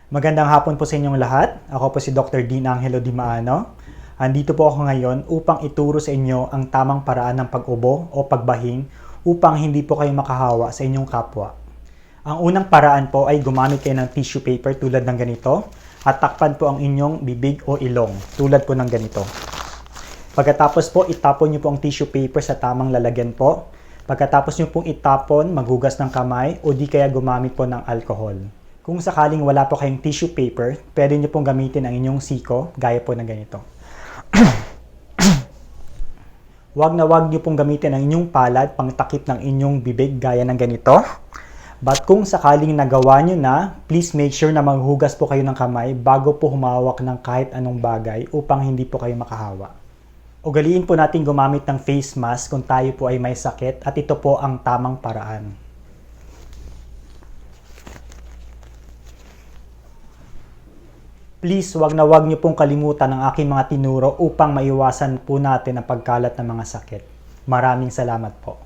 Magandang hapon po sa inyong lahat. Ako po si Dr. Dean Angelo Dimaano. Andito po ako ngayon upang ituro sa inyo ang tamang paraan ng pag-ubo o pagbahing upang hindi po kayo makahawa sa inyong kapwa. Ang unang paraan po ay gumamit kayo ng tissue paper tulad ng ganito at takpan po ang inyong bibig o ilong tulad po ng ganito. Pagkatapos po, itapon nyo po ang tissue paper sa tamang lalagyan po. Pagkatapos nyo pong itapon, maghugas ng kamay o di kaya gumamit po ng alcohol. Kung sakaling wala po kayong tissue paper, pwede nyo pong gamitin ang inyong siko, gaya po ng ganito. Wag na wag nyo pong gamitin ang inyong palad pang takip ng inyong bibig, gaya ng ganito. But kung sakaling nagawa nyo na, please make sure na maghugas po kayo ng kamay bago po humawak ng kahit anong bagay upang hindi po kayo makahawa. Ugaliin po natin gumamit ng face mask kung tayo po ay may sakit at ito po ang tamang paraan. Please, wag na wag niyo pong kalimutan ang aking mga tinuro upang maiwasan po natin ang pagkalat ng mga sakit. Maraming salamat po.